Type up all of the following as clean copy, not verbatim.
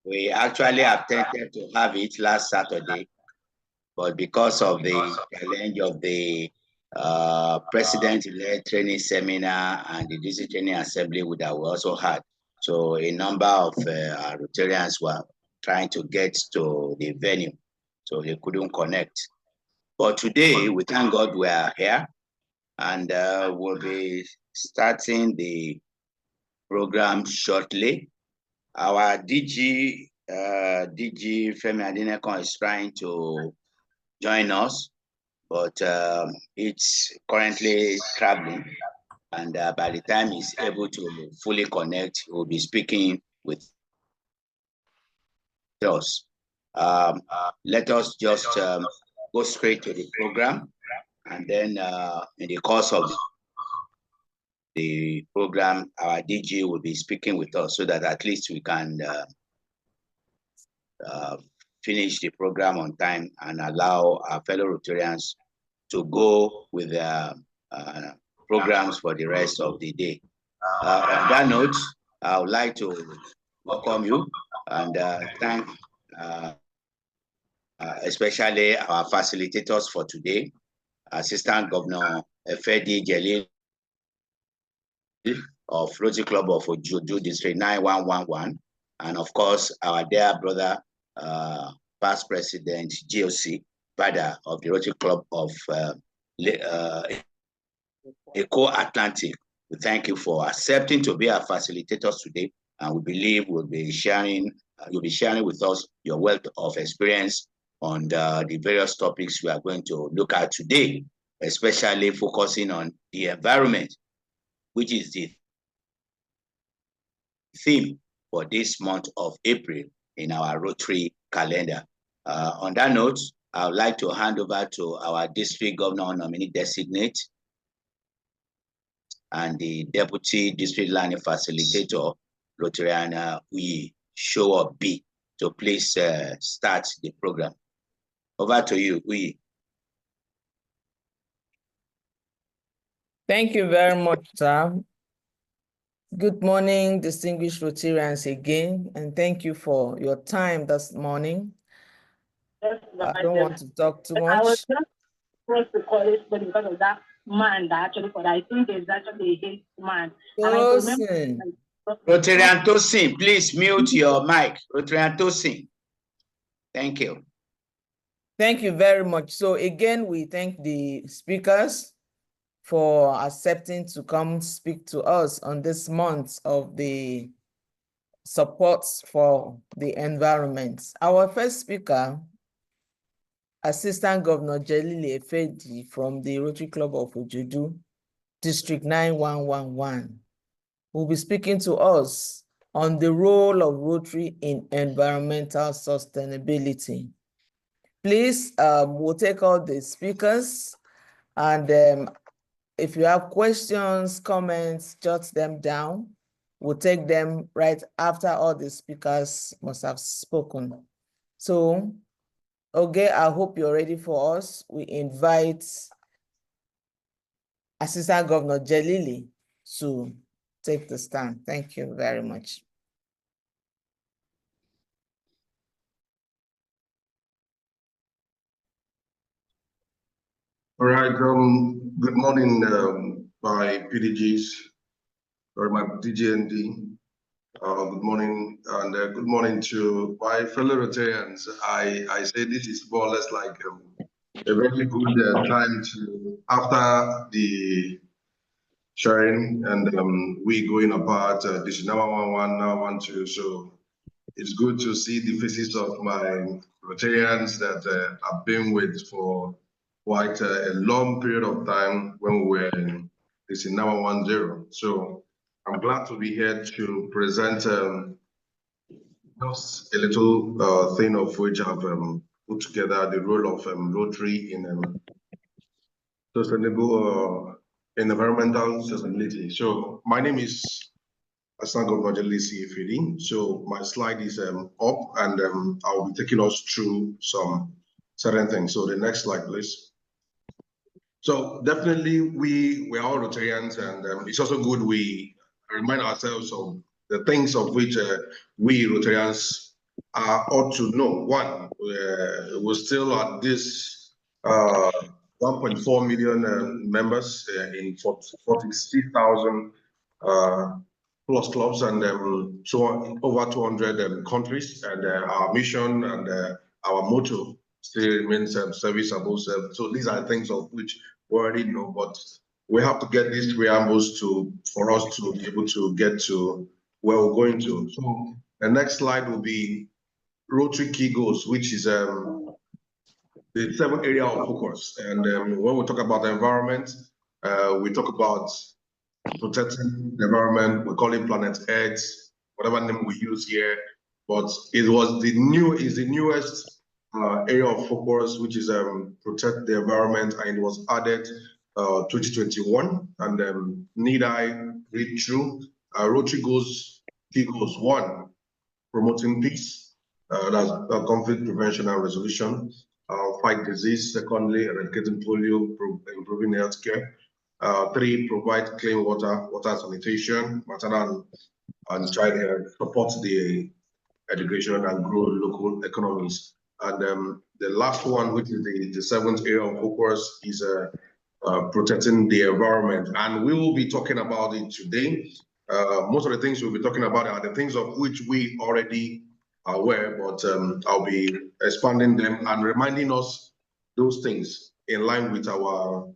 We actually attempted to have it last Saturday, but because of the challenge of the president-led training seminar and the district training assembly that we also had, so a number of our Rotarians were trying to get to the venue, so they couldn't connect. But today, we thank God we are here, and we'll be starting the program shortly. Our DG Femi Adenekan is trying to join us, but it's currently traveling. And by the time he's able to fully connect, he'll be speaking with us. Let us just go straight to the program, and then in the course of the program, our DG will be speaking with us so that at least we can finish the program on time and allow our fellow Rotarians to go with their programs for the rest of the day. On that note, I would like to welcome you and thank especially our facilitators for today, Assistant Governor Efedi Jellily of Rotary Club of Ojudu District 9111, and of course our dear brother, past President GOC Bada of the Rotary Club of Eco Atlantic. We thank you for accepting to be our facilitators today, and we believe you'll be sharing with us your wealth of experience on the various topics we are going to look at today, especially focusing on the environment, which is the theme for this month of April in our Rotary calendar. On that note, I would like to hand over to our district governor nominee designate and the deputy district learning facilitator, Rotarian Uyi Sowobi, to please start the program. Over to you, Uyi. Thank you very much, sir. Good morning, distinguished Rotarians again, and thank you for your time this morning. I don't want to talk too much. I was just supposed to call it because of that man that actually, but I think it's actually a hate man. Tosin. Rotarian Tosin, please mute your mic. Rotarian Tosin. Thank you. Thank you very much. So again, we thank the speakers for accepting to come speak to us on this month of the supports for the environment. Our first speaker, Assistant Governor Jellily Efedi from the Rotary Club of Ojudu, District 9111, will be speaking to us on the role of Rotary in environmental sustainability. Please, we'll take all the speakers, and if you have questions, comments, jot them down. We'll take them right after all the speakers must have spoken. So, okay, I hope you're ready for us. We invite Assistant Governor Jellily to take the stand. Thank you very much. All right, good morning, my PDGs, or my DGND. Good morning, and good morning to my fellow Rotarians. I say this is more or less like a very good time to, after the sharing and we going apart, this is now 1-1, now 1-2, so it's good to see the faces of my Rotarians that I've been with for quite a long period of time when we were in this is now 1-0. So I'm glad to be here to present just a little thing of which I've put together the role of Rotary in sustainable environmental sustainability. So my name is Assistant Governor Jellily Efedi. So my slide is up, and I'll be taking us through some certain things. So the next slide, please. So definitely we are all Rotarians, and it's also good we remind ourselves of the things of which we Rotarians ought to know. One, we're still at this 1.4 million members in 46,000 plus clubs and over 200 countries. And our mission and our motto still remains service above self. So these are things of which we already know, but we have to get these preambles for us to be able to get to where we're going to. So the next slide will be Rotary key goals, which is the 7th area of focus. And when we talk about the environment, we talk about protecting the environment. We call it Planet Earth, whatever name we use here. But it was the newest area of focus, which is protect the environment, and it was added 2021. And need I read through? Rotary key goals. 1, promoting peace. That's conflict prevention and resolution. Fight disease. Secondly, eradicating polio, improving healthcare. 3, provide clean water sanitation, maternal and child health, support the education and grow local economies. And the last one, which is the 7th area of focus, is protecting the environment. And we will be talking about it today. Most of the things we'll be talking about are the things of which we already are aware, but I'll be expanding them and reminding us those things in line with our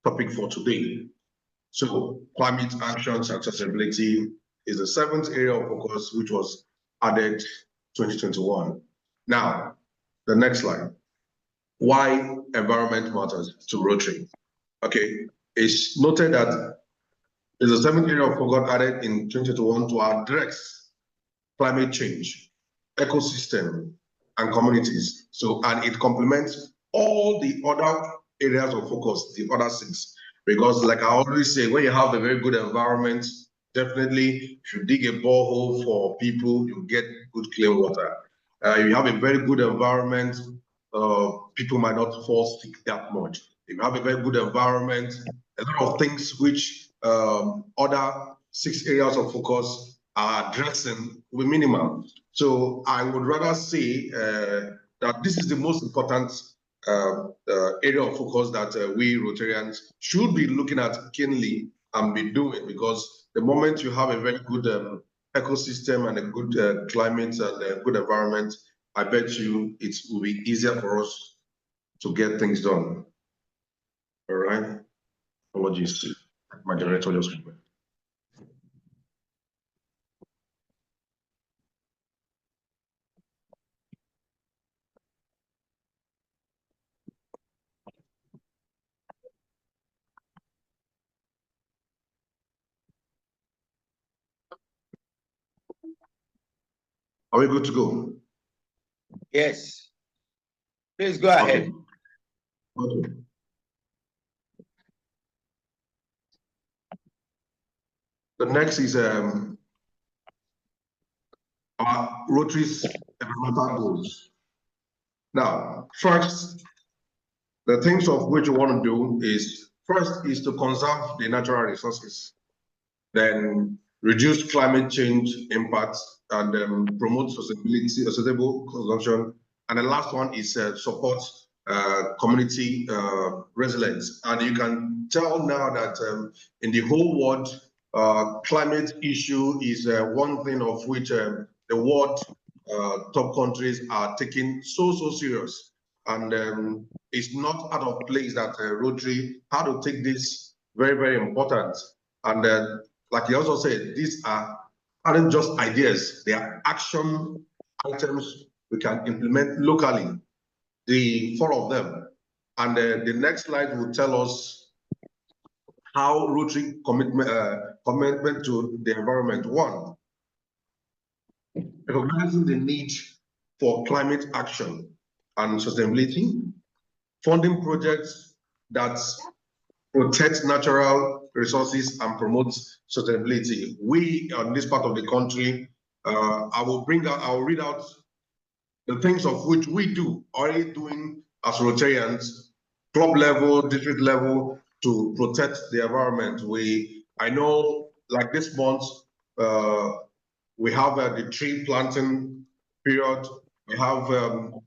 topic for today. So climate action accessibility is the 7th area of focus, which was added 2021. Now, the next slide. Why environment matters to Rotary. Okay, it's noted that there's a 7th area of focus added in 2021 to address climate change, ecosystem, and communities. So, and it complements all the other areas of focus, the other 6. Because like I always say, when you have a very good environment, definitely if you dig a borehole for people, you get good clean water. You have a very good environment, people might not fall sick that much. If you have a very good environment, a lot of things which other 6 areas of focus are addressing will be minimal. So I would rather say that this is the most important area of focus that we Rotarians should be looking at keenly and be doing, because the moment you have a very good ecosystem and a good climate and a good environment, I bet you it will be easier for us to get things done. All right. Apologies, my director just went. Are we good to go? Yes. Please go ahead. Okay. The next is our Rotary's environmental goals. Now, first, the things of which we want to do is, first is to conserve the natural resources, then reduce climate change impacts, and promote sustainability, sustainable consumption. And the last one is support community resilience. And you can tell now that in the whole world, climate issue is one thing of which the world top countries are taking so serious. And it's not out of place that Rotary had to take this very important. And like you also said, these aren't just ideas, they are action items we can implement locally, the 4 of them. And the next slide will tell us how Rotary commitment to the environment. 1, recognizing the need for climate action and sustainability, funding projects that protect natural resources and promote sustainability. We, on this part of the country, I will read out the things of which we already doing as Rotarians, club level, district level, to protect the environment. I know, like this month, we have the tree planting period. We have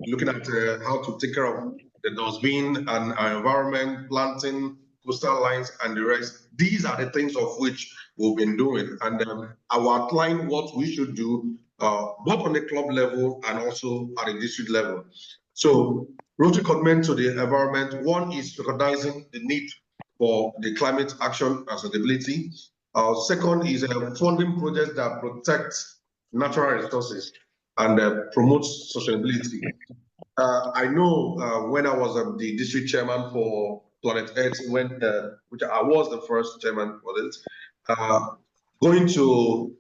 looking at how to take care of the dustbin and our environment, planting, coastal lines, and the rest. These are the things of which we've been doing, and I will outline what we should do, both on the club level and also at the district level. So, Rotary commitment to the environment. One is recognizing the need for the climate action and sustainability. Second is funding projects that protect natural resources and promotes sustainability. I know when I was the district chairman for Planet Earth, which I was the first chairman for it, going to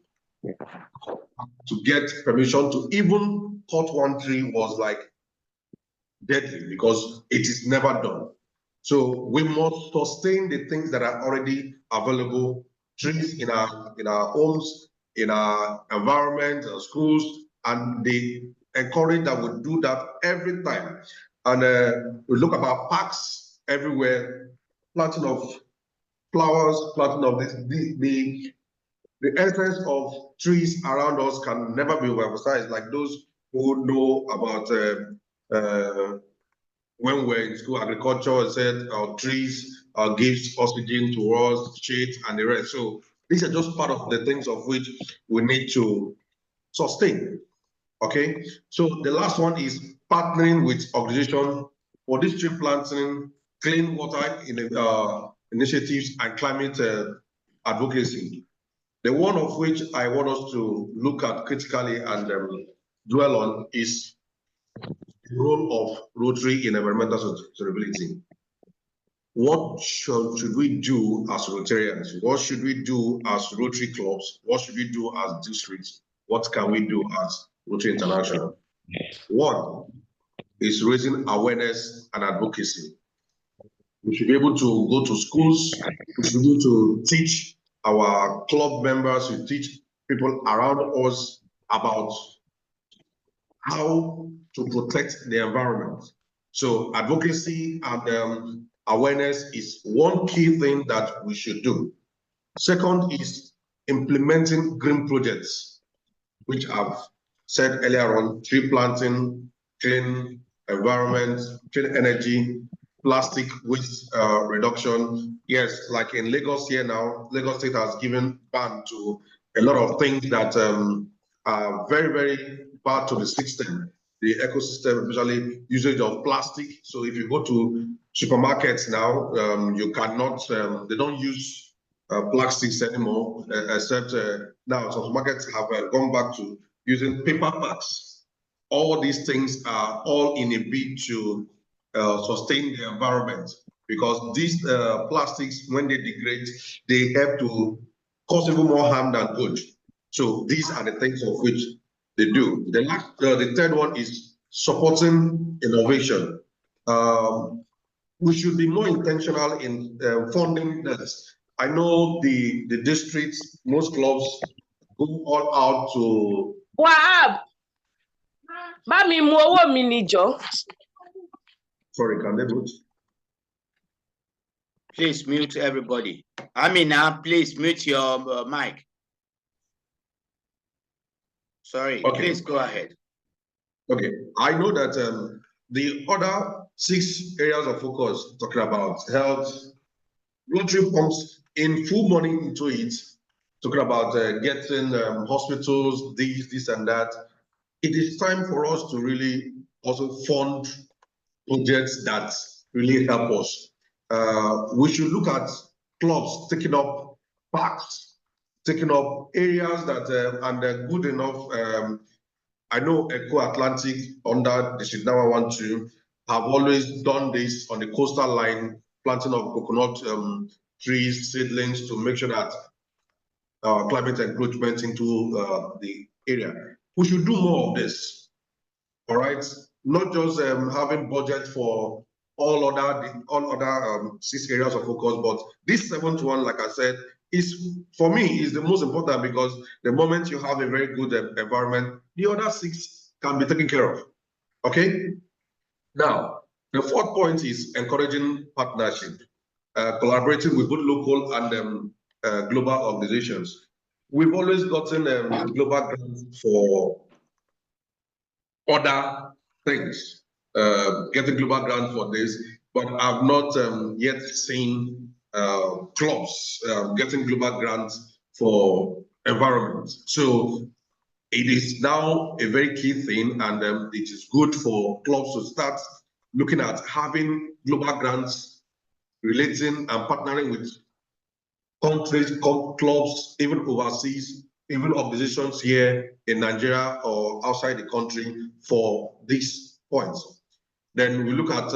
get permission to even cut one tree was like deadly because it is never done. So we must sustain the things that are already available, trees in our homes, in our environment, our schools, and they encourage that we do that every time. And we look about parks everywhere, planting of flowers, planting of this. The essence of trees around us can never be overemphasized. Like those who know about when we're in school, agriculture said trees gives oxygen to us, shade, and the rest. So these are just part of the things of which we need to sustain. Okay, so the last one is partnering with organization for this tree planting, clean water initiatives, and climate advocacy. The one of which I want us to look at critically and dwell on is the role of Rotary in environmental sustainability. What should we do as Rotarians? What should we do as Rotary clubs? What should we do as districts? What can we do as Rotary International? One is raising awareness and advocacy. We should be able to go to schools. We should be able to teach our club members, to teach people around us about how to protect the environment. So advocacy and awareness is one key thing that we should do. Second is implementing green projects, which I've said earlier on: tree planting, clean environment, clean energy, plastic waste reduction. Yes, like in Lagos here now, Lagos State has given ban to a lot of things that are very, very bad to the system, the ecosystem, especially usage of plastic. So if you go to supermarkets now, you cannot, they don't use plastics anymore, except now supermarkets have gone back to using paper packs. All these things are all in a bid to sustain the environment, because these plastics, when they degrade, they help to cause even more harm than good. So these are the things of which they do. The third one is supporting innovation. We should be more intentional in funding this. I know the districts, most clubs go all out to. Wahab, bá mi mú owó mi ni jọ̀ọ́. Sorry, can they mute? Please mute everybody. Amina, please mute your mic. Sorry, okay. Please go ahead. Okay, I know that the other 6 areas of focus, talking about health, Rotary pumps in full money into it, talking about getting hospitals, this and that. It is time for us to really also fund projects that really help us. We should look at clubs taking up parks, taking up areas that and good enough. I know Eco Atlantic under District Number 1, 2 have always done this on the coastal line, planting of coconut trees, seedlings, to make sure that climate encroachment into the area. We should do more of this, all right? Not just having budget for all other 6 areas of focus, but this 7th one, like I said, is, for me, is the most important, because the moment you have a very good environment, the other 6 can be taken care of. Okay. Now, the 4th point is encouraging partnership, collaborating with both local and global organizations. We've always gotten global grants for other things, getting global grants for this, but I've not yet seen clubs getting global grants for environment. So it is now a very key thing, and it is good for clubs to start looking at having global grants relating and partnering with countries, clubs, even overseas, even organizations here in Nigeria or outside the country for these points. Then we look at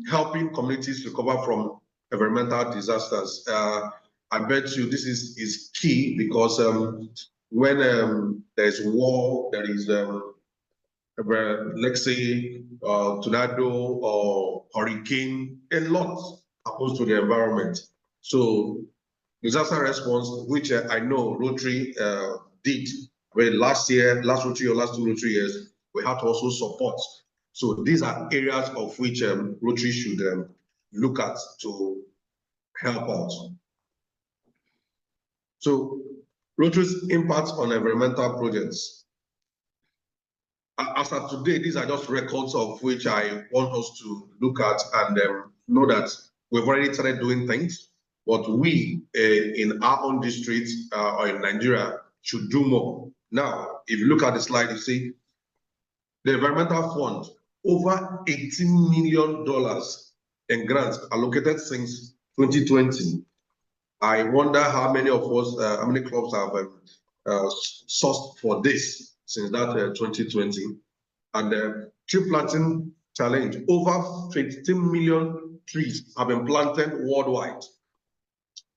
helping communities recover from environmental disasters. I bet you this is key because when there's war, there is, let's say, tornado or hurricane, a lot happens to the environment. So disaster response, which I know Rotary did last year, last Rotary or last 2 Rotary years, we had to also support. So these are areas of which Rotary should look at to help out. So Rotary's impact on environmental projects. As of today, these are just records of which I want us to look at and know that we've already started doing things, but we in our own district or in Nigeria should do more. Now, if you look at the slide, you see the environmental fund, over $18 million in grants allocated since 2020. I wonder how many of us, how many clubs have sourced for this since that 2020. And the tree planting challenge, over 15 million trees have been planted worldwide.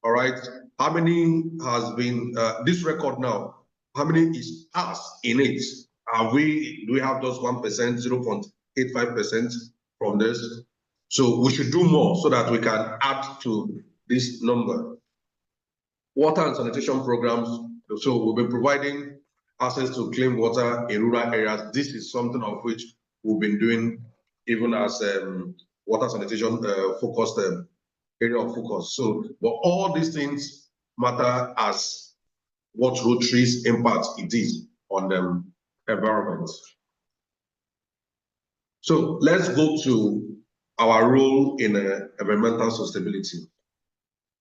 All right, how many has been this record now? How many is us in it? Do we have just 1%, 0.85% from this? So we should do more so that we can add to this number. Water and sanitation programs. So we've been providing access to clean water in rural areas. This is something of which we've been doing even as water sanitation focused area of focus. So, but all these things matter as what Rotary's impact it is on the environment. So let's go to our role in environmental sustainability.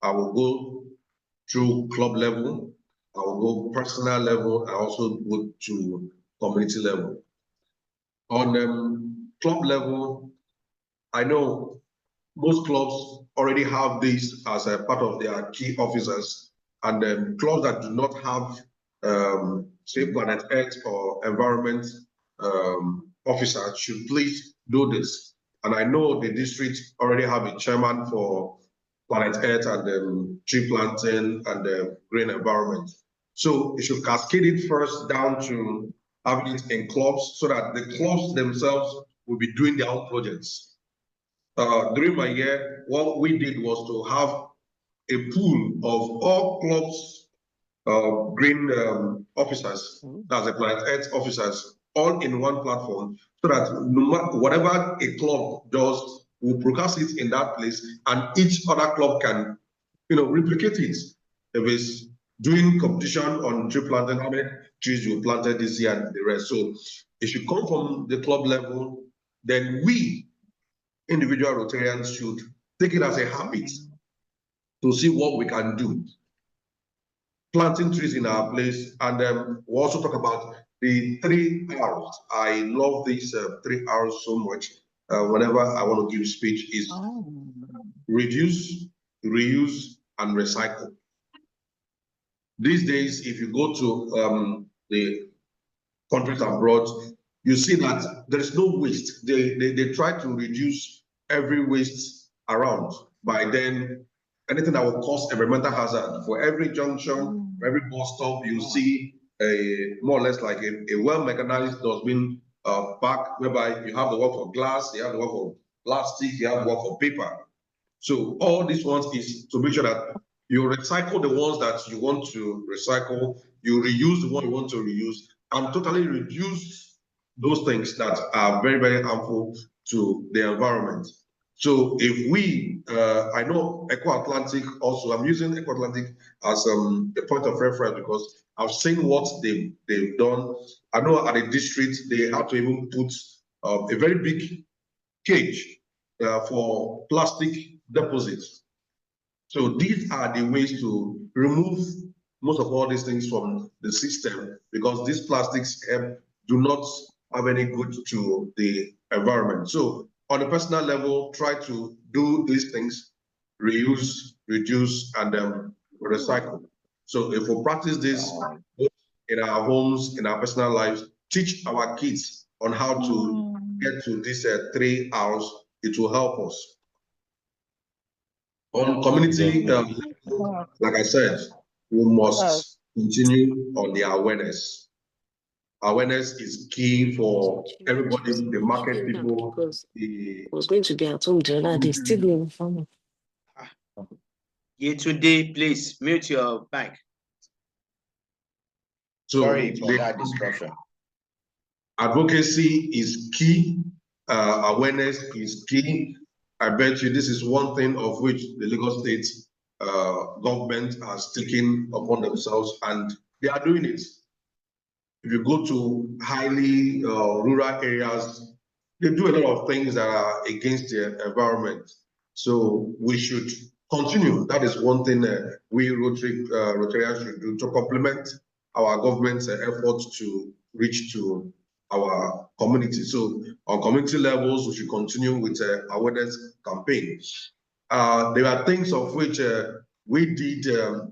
I will go through club level, I will go personal level, I also go to community level. On club level, I know most clubs already have this as a part of their key officers, and clubs that do not have, say, Planet Earth or environment officers should please do this. And I know the district already have a chairman for Planet Earth and tree planting and green environment. So it should cascade it first down to having it in clubs so that the clubs themselves will be doing their own projects. During my year, what we did was to have a pool of all clubs, green officers, that's the Planet Earth officers, all in one platform, so that no matter whatever a club does, we'll broadcast it in that place, and each other club can, replicate it. If it's doing competition on tree planting, how many trees you planted this year and the rest. So it should come from the club level. Then we, individual Rotarians, should take it as a habit to see what we can do. Planting trees in our place, and we'll also talk about the 3 R's. I love these 3 R's so much. Whenever I want to give speech, is reduce, reuse, and recycle. These days, if you go to the countries abroad, you see that there is no waste. They try to reduce every waste around by then anything that will cause environmental hazard. For every junction, for every bus stop, you see a more or less like a well-mechanized dustbin pack, whereby you have the work for glass, you have the work for plastic, you have the work for paper. So all these ones is to make sure that you recycle the ones that you want to recycle, you reuse the one you want to reuse, and totally reduce those things that are very, very harmful to the environment. So if we, I know Eco Atlantic also, I'm using Eco Atlantic as a point of reference because I've seen what they've done. I know at the district, they have to even put a very big cage for plastic deposits. So these are the ways to remove most of all these things from the system, because these plastics do not have any good to the environment. So on a personal level, try to do these things: reuse, reduce, and recycle. So if we practice this in our homes, in our personal lives, teach our kids on how to get to these 3 hours, it will help us. On community level, like I said, we must continue on the awareness. Awareness is key for everybody, the market people. I was going to be at home the other day, still in farming. Today, please mute your mic. So sorry for that disruption. Advocacy is key. Awareness is key. I bet you this is one thing of which the Lagos State government has taken upon themselves, and they are doing it. If you go to highly rural areas, they do a lot of things that are against the environment. So we should continue. That is one thing we Rotarians should do to complement our government's efforts to reach to our community. So on community levels, we should continue with awareness campaigns. There are things of which we did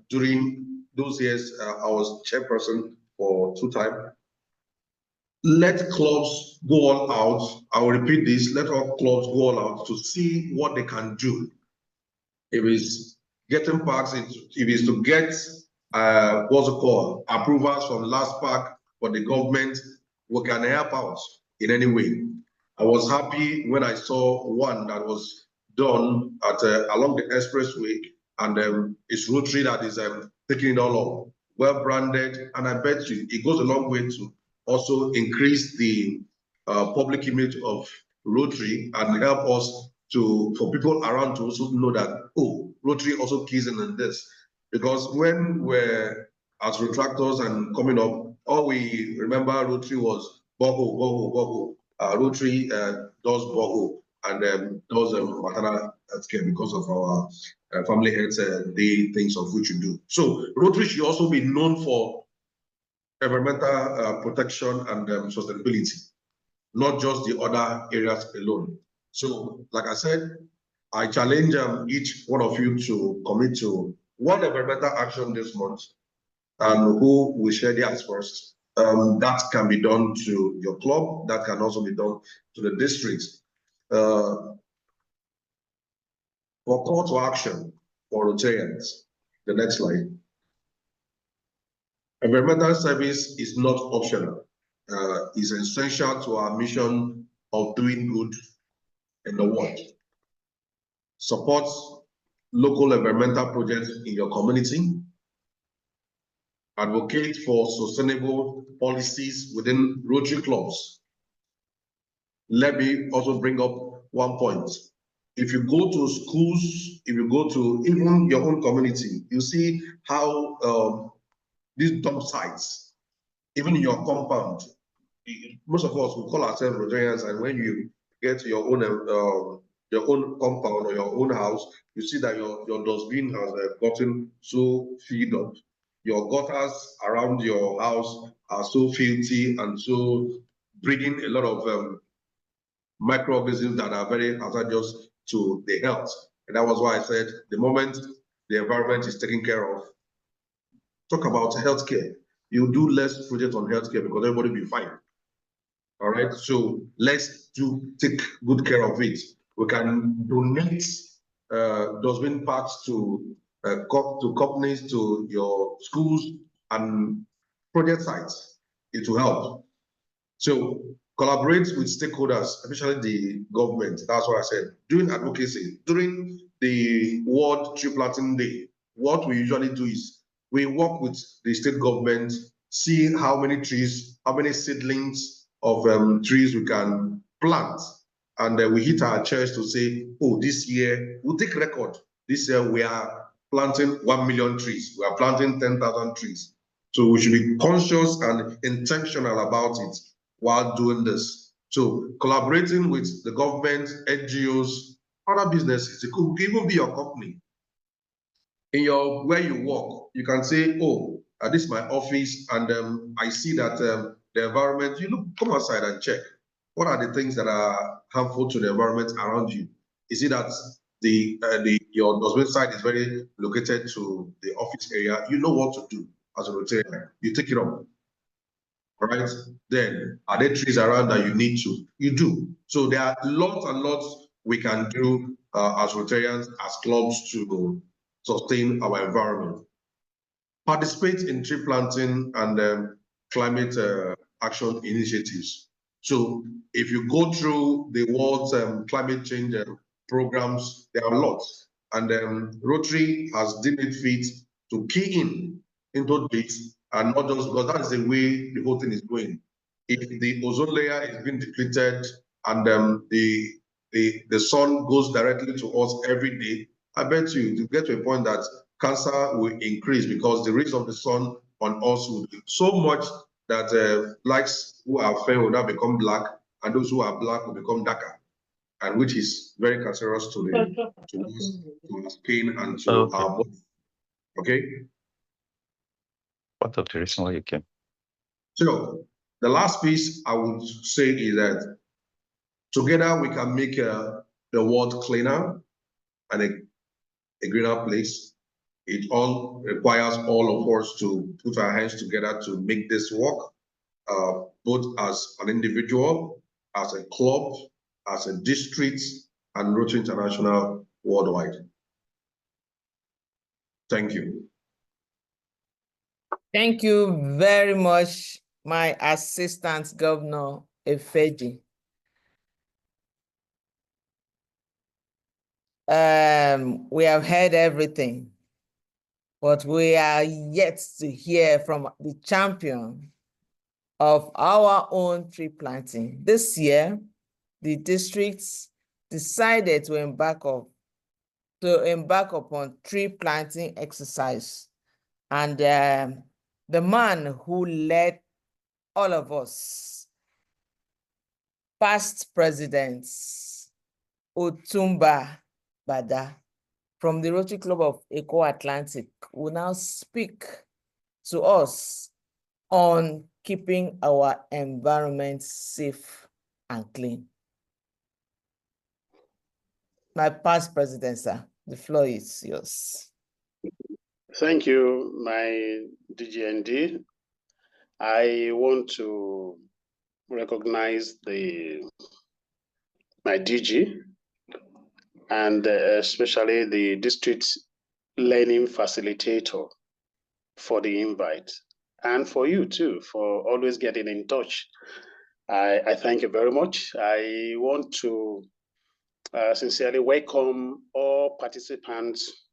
during those years. I was chairperson for 2 times. Let clubs go all out. I will repeat this. Let all clubs go all out to see what they can do. If it's getting parks, if it's to get what's it called, approvals from last park for the government, we can help out in any way. I was happy when I saw one that was done at along the expressway, and it's Rotary that is taking it all up, well branded, and I bet you it goes a long way to also increase the public image of Rotary and help us for people around to also know that, oh, Rotary also keys in this. Because when we're as retractors and coming up, all we remember Rotary was boho. Rotary does boho and does maternal health care because of our family health day things of which you do. So Rotary should also be known for environmental protection and sustainability, not just the other areas alone. So, like I said, I challenge each one of you to commit to one environmental action this month, and who will share theirs first. That can be done to your club. That can also be done to the district. For call to action for Rotarians, the next slide. Environmental service is not optional. Is essential to our mission of doing good in the world. Support local environmental projects in your community. Advocate for sustainable policies within Rotary clubs. Let me also bring up one point. If you go to schools, if you go to even your own community, you see how these dump sites, even in your compound, most of us will call ourselves Rotarians, and when you get to your own compound or your own house, you see that your dustbin has gotten so filled up. Your gutters around your house are so filthy and so bringing a lot of microorganisms that are very hazardous to the health. And that was why I said the moment the environment is taken care of, talk about healthcare. You do less projects on healthcare because everybody will be fine. All right, so let's take good care of it. We can donate dustbin packs to companies, to your schools and project sites. It will help. So collaborate with stakeholders, especially the government. That's what I said. Doing advocacy during the World Tree Planting Day, what we usually do is we work with the state government, see how many trees, how many seedlings of trees we can plant and we hit our chest to say, oh, this year, we'll take record. This year we are planting 1 million trees. We are planting 10,000 trees. So we should be conscious and intentional about it while doing this. So collaborating with the government, NGOs, other businesses, it could even be your company. In your where you work, you can say, oh, this is my office, and I see that the environment, come outside and check. What are the things that are harmful to the environment around you? Is it that your dustbin site is very located to the office area? You know what to do as a Rotarian. You take it up. Right? Then, are there trees around that you need to? You do. So there are lots and lots we can do as Rotarians, as clubs to sustain our environment. Participate in tree planting and climate action initiatives. So if you go through the world's climate change programs, there are lots. And Rotary has deemed it fit to key into this, and not just because that is the way the whole thing is going. If the ozone layer is being depleted and the sun goes directly to us every day, I bet you get to a point that cancer will increase because the rays of the sun on us will be so much that lights who are fair will now become black, and those who are black will become darker, and which is very cancerous to our skin and to our body. Okay. What of the reason why you came? So the last piece I would say is that together we can make the world cleaner and a greener place. It all requires all of us to put our hands together to make this work, both as an individual, as a club, as a district, and Rotary International worldwide. Thank you. Thank you very much, my Assistant Governor Efedi. We have heard everything, but we are yet to hear from the champion of our own tree planting. This year, the districts decided to embark upon tree planting exercise. And the man who led all of us, past presidents, Otumba Bada, from the Rotary Club of Eco Atlantic, will now speak to us on keeping our environment safe and clean. My past president, sir, the floor is yours. Thank you, my DGND. I want to recognize my DG and especially the district learning facilitator for the invite, and for you too, for always getting in touch. I thank you very much. I want to sincerely welcome all participants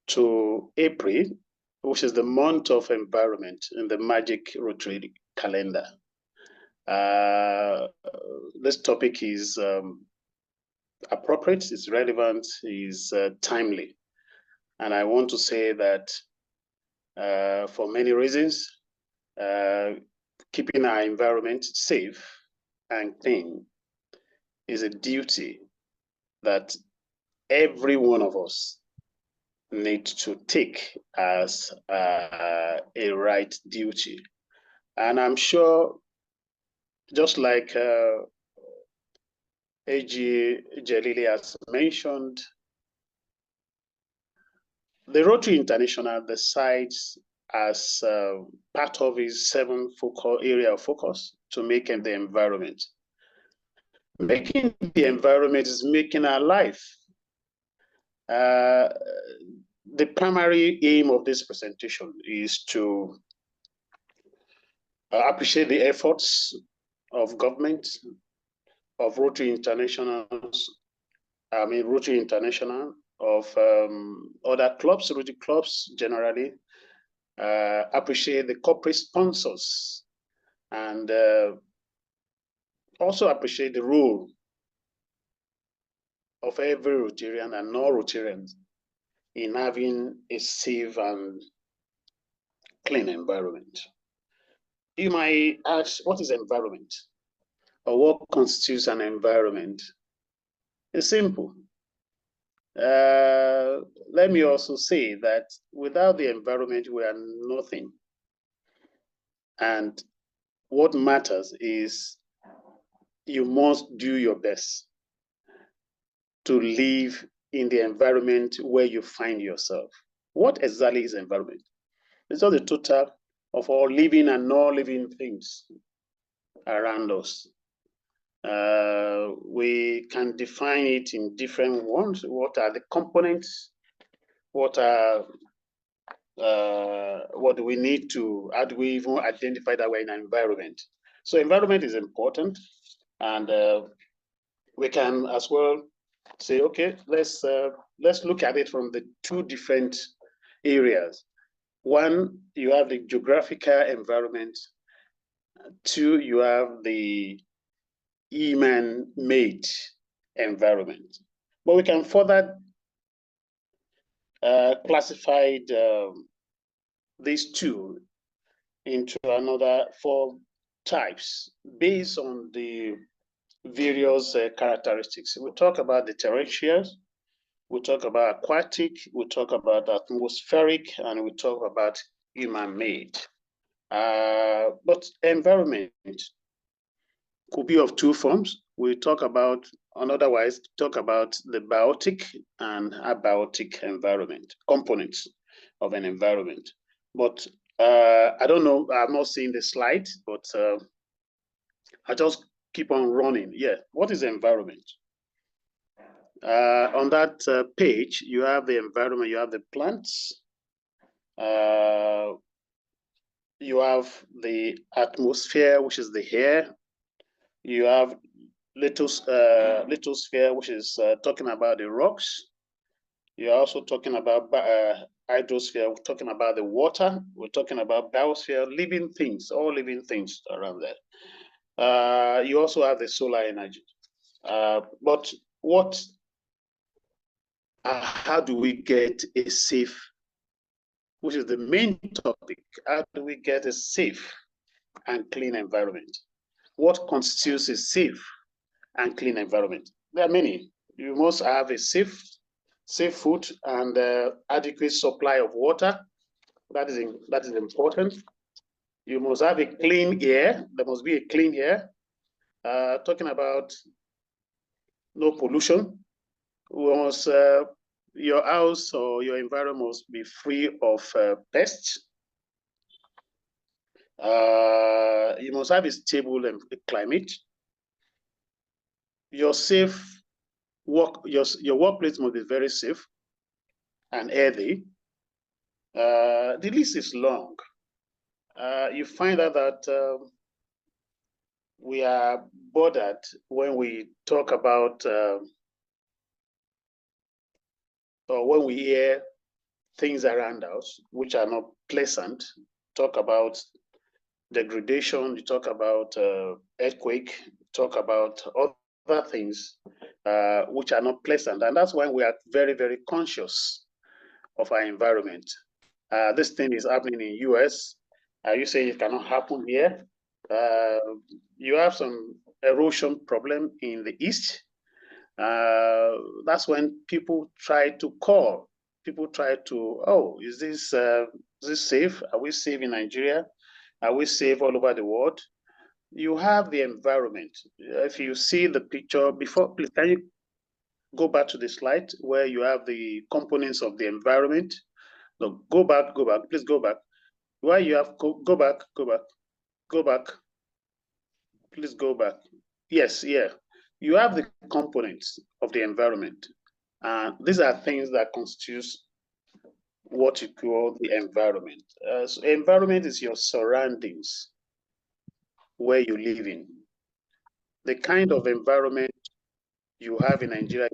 to April, which is the month of environment in the Magic Rotary calendar. This topic is appropriate, it's relevant, is timely. And I want to say that for many reasons, keeping our environment safe and clean is a duty that every one of us need to take as a right duty. And I'm sure, just like AG Jellily has mentioned, the Rotary International decides as part of his 7 area of focus to make the environment. Making the environment is making our life. The primary aim of this presentation is to appreciate the efforts of government, of Rotary International, of other clubs, Rotary clubs generally, appreciate the corporate sponsors, and also appreciate the role of every Rotarian and non-Rotarians in having a safe and clean environment. You might ask, what is environment? Or what constitutes an environment? It's simple. Let me also say that without the environment, we are nothing. And what matters is you must do your best to live in the environment where you find yourself. What exactly is environment? It's just the total of all living and non-living things around us. We can define it in different ones. What are the components? What do we need to, how do we even identify that we're in an environment? So environment is important, and we can as well say, okay, let's look at it from the two different areas. One, you have the geographical environment. Two, you have the human-made environment. But we can further classify these two into another 4 types based on the various characteristics. We talk about the terrestrial, we talk about aquatic, we talk about atmospheric, and we talk about human-made. But environment could be of 2 forms. We talk about, and otherwise talk about the biotic and abiotic environment, components of an environment. But I don't know, I'm not seeing the slide, but I just keep on running. Yeah, what is environment? On that page, you have the environment, you have the plants, you have the atmosphere, which is the air, you have lithosphere, which is talking about the rocks. You're also talking about hydrosphere, we're talking about the water, we're talking about biosphere, living things, all living things around there. You also have the solar energy. But how do we get a safe, which is the main topic, how do we get a safe and clean environment? What constitutes a safe and clean environment? There are many. You must have a safe food and adequate supply of water. That is important. You must have a clean air. There must be a clean air. Talking about no pollution. Your house or your environment must be free of pests. You must have a stable climate. Your workplace must be very safe and healthy. The list is long. You find out that we are bothered when we talk about or when we hear things around us which are not pleasant. Talk about degradation, you talk about earthquake, talk about other things which are not pleasant. And that's why we are very, very conscious of our environment. This thing is happening in US. You say it cannot happen here. You have some erosion problem in the East. That's when people try to call. People try to, oh, is this safe? Are we safe in Nigeria? Are we safe all over the world? You have the environment. If you see the picture before, please, can you go back to the slide where you have the components of the environment? No, go back, please go back. Where you have, go back, please go back. Yes, yeah. You have the components of the environment. These are things that constitute what you call the environment. So environment is your surroundings, where you live in. The kind of environment you have in Nigeria,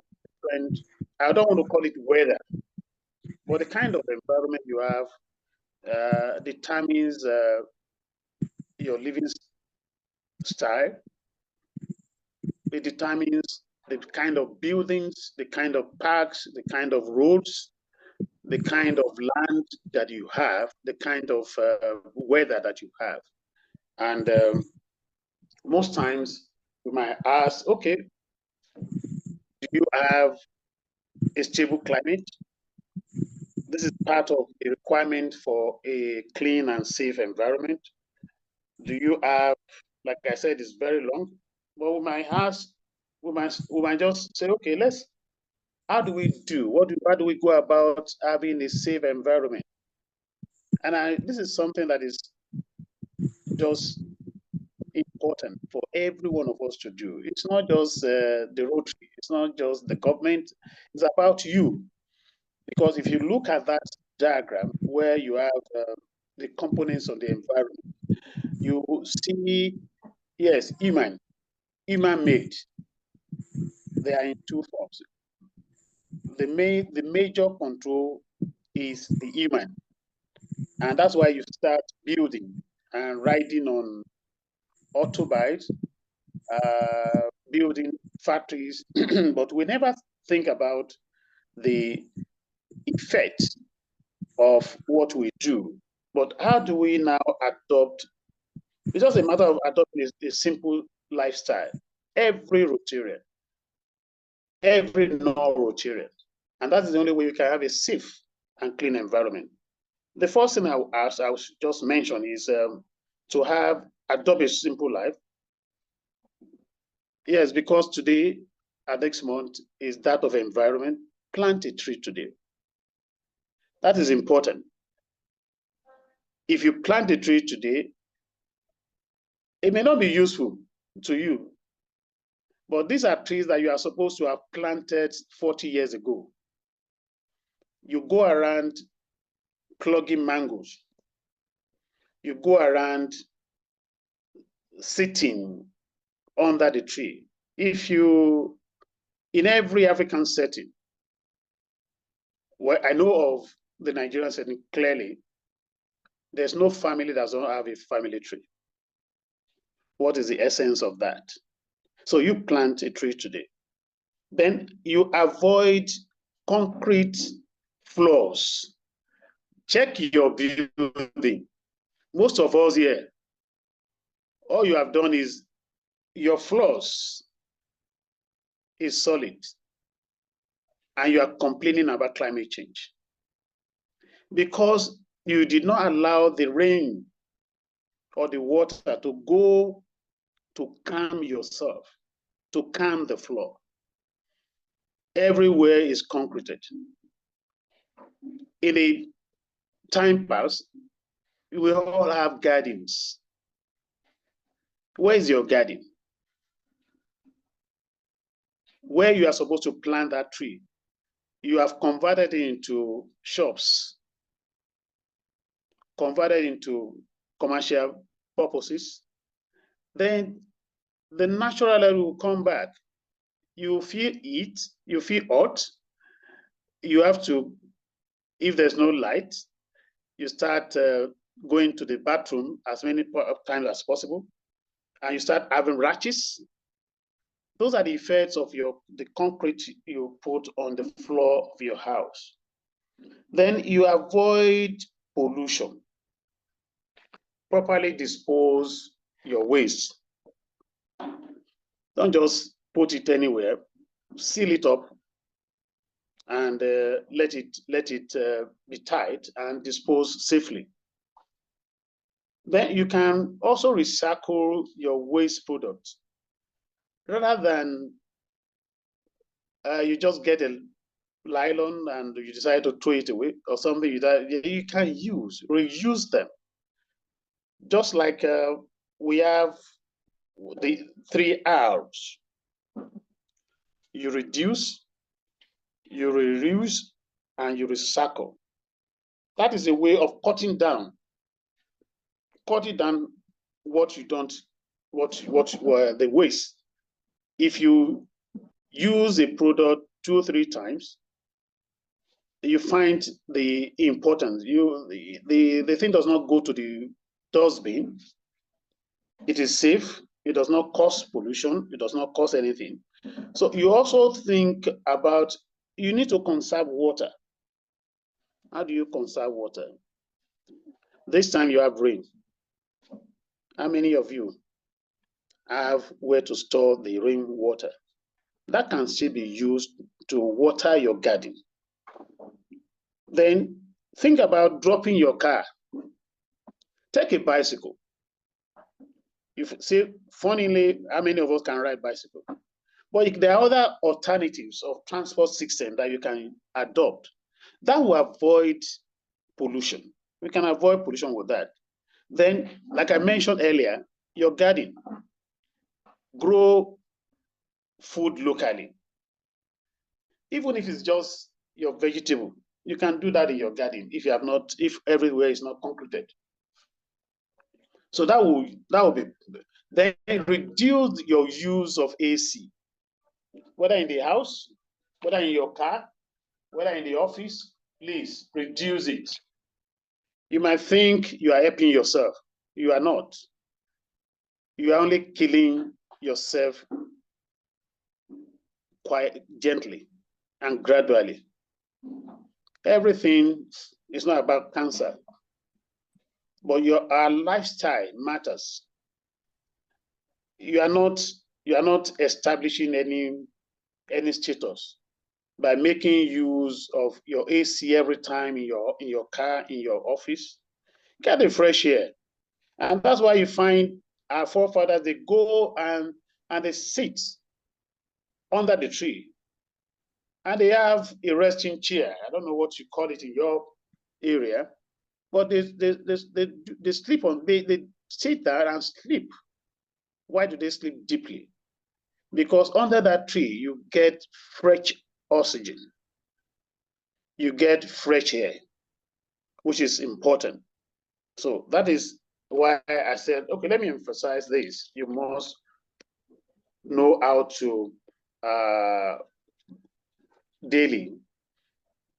and I don't want to call it weather, but the kind of environment you have determines your living style. It determines the kind of buildings, the kind of parks, the kind of roads, the kind of land that you have, the kind of weather that you have. And most times we might ask, okay, do you have a stable climate? This is part of the requirement for a clean and safe environment. Do you have, like I said, it's very long, but we might ask, we might just say, okay, how do we do? How do we go about having a safe environment? And this is something that is just important for every one of us to do. It's not just the Rotary, it's not just the government, it's about you. Because if you look at that diagram where you have the components of the environment, you see, yes, human made. They are in two forms. The major control is the human. And that's why you start building and riding on autobikes, building factories, but we never think about the effect of what we do. But how do we now adopt? It's just a matter of adopting a simple lifestyle. Every Rotarian, every non-Rotarian, and that's the only way you can have a safe and clean environment. The first thing I will just mention is to adopt a simple life. Yes, because today, next month, is that of environment. Plant a tree today. That is important. If you plant a tree today, it may not be useful to you, but these are trees that you are supposed to have planted 40 years ago. You go around plugging mangoes. You go around sitting under the tree. In every African setting, where I know of the Nigerian setting clearly, there's no family that doesn't have a family tree. What is the essence of that? So you plant a tree today. Then you avoid concrete floors. Check your building. Most of us here, all you have done is your floors is solid and you are complaining about climate change because you did not allow the rain or the water to go to calm yourself, to calm the floor. Everywhere is concreted. In a time past, we all have gardens. Where is your garden? Where you are supposed to plant that tree, you have converted it into shops, converted into commercial purposes. Then the natural air will come back. You feel heat, you feel hot. You have to, if there's no light, you start going to the bathroom as many times as possible, and you start having rashes. Those are the effects of the concrete you put on the floor of your house. Then you avoid pollution. Properly dispose your waste. Don't just put it anywhere. Seal it up and let it be tight and dispose safely. Then you can also recycle your waste products. Rather than you just get a nylon and you decide to throw it away or something, you can reuse them. Just like we have the 3 R's. You reduce, you reuse, and you recycle. That is a way of cutting down what you don't, the waste. If you use a product 2 or 3 times, you find the importance. The thing does not go to the dustbin. It is safe. It does not cause pollution. It does not cause anything. So you also think about, you need to conserve water. How do you conserve water? This time you have rain. How many of you have where to store the rainwater? That can still be used to water your garden. Then think about dropping your car. Take a bicycle. You see, funnily, how many of us can ride bicycle? But there are other alternatives of transport system that you can adopt that will avoid pollution. We can avoid pollution with that. Then, like I mentioned earlier, your garden, grow food locally. Even if it's just your vegetable, you can do that in your garden if you have not, if everywhere is not concreted. So that will be, then reduce your use of AC, whether in the house, whether in your car, whether in the office. Please reduce it. You might think you are helping yourself. You are not. You are only killing yourself quite gently and gradually. Everything is not about cancer, but our lifestyle matters. You are not establishing any status by making use of your AC every time in your car, in your office. Get the fresh air. And that's why you find our forefathers, they go and they sit under the tree. And they have a resting chair. I don't know what you call it in your area, but they sleep on, they sit there and sleep. Why do they sleep deeply? Because under that tree, you get fresh oxygen. You get fresh air, which is important. So that is why I said, okay, let me emphasize this. You must know how to daily.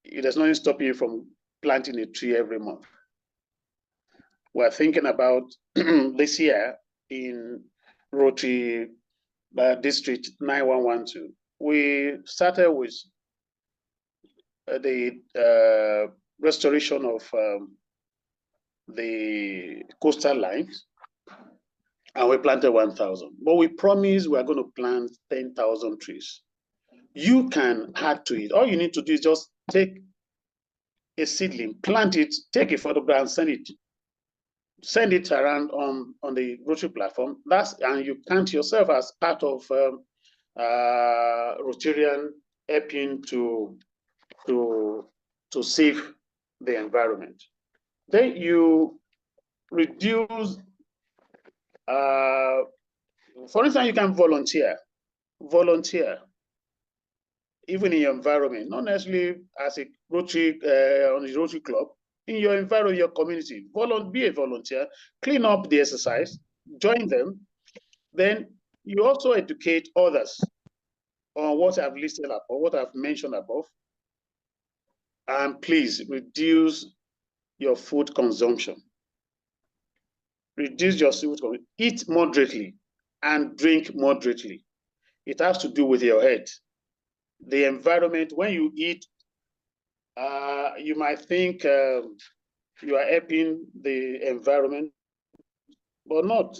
There's nothing stopping you from planting a tree every month. We're thinking about this year in Rotary District 9112. We started with the restoration of the coastal lines, and we planted 1,000. But we promised we are going to plant 10,000 trees. You can add to it. All you need to do is just take a seedling, plant it, take a photograph, and send it around on the Rotary platform. And you count yourself as part of Rotarian helping to save the environment. Then you reduce, for instance, you can volunteer, even in your environment, not necessarily as a Rotary, on the Rotary Club, in your environment, your community, be a volunteer, clean up the exercise, join them. Then you also educate others on what I've listed up or what I've mentioned above. And please reduce your food consumption. Reduce your food consumption. Eat moderately and drink moderately. It has to do with your head. The environment, when you eat, you might think you are helping the environment, but not.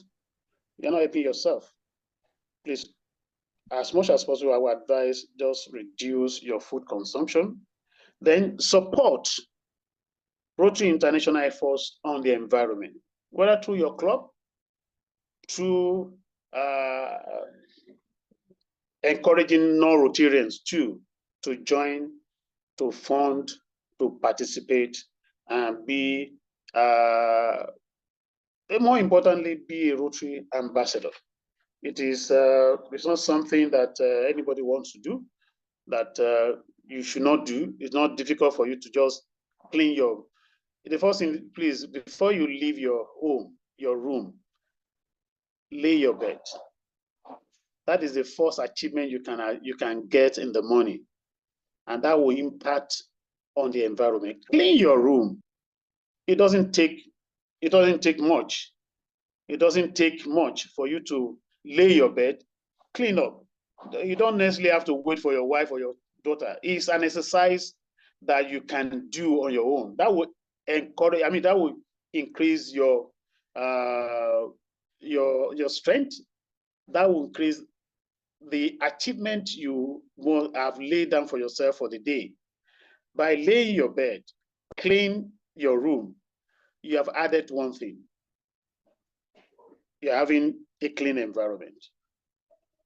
You're not helping yourself. Please, as much as possible, I would advise just reduce your food consumption. Then support Rotary International efforts on the environment, whether through your club, through encouraging non-Rotarians too to join, to fund, to participate, and be, more importantly, be a Rotary ambassador. It's not something that anybody wants to do, that you should not do. It's not difficult for you to just clean the first thing, please, before you leave your home, your room, lay your bed. That is the first achievement you can get in the morning, and that will impact on the environment. Clean your room. It doesn't take much. It doesn't take much for you to lay your bed, clean up. You don't necessarily have to wait for your wife or your daughter. It's an exercise that you can do on your own. That would encourage, I mean, that would increase your strength. That will increase the achievement you will have laid down for yourself for the day. By laying your bed, clean your room, you have added one thing. You're having a clean environment.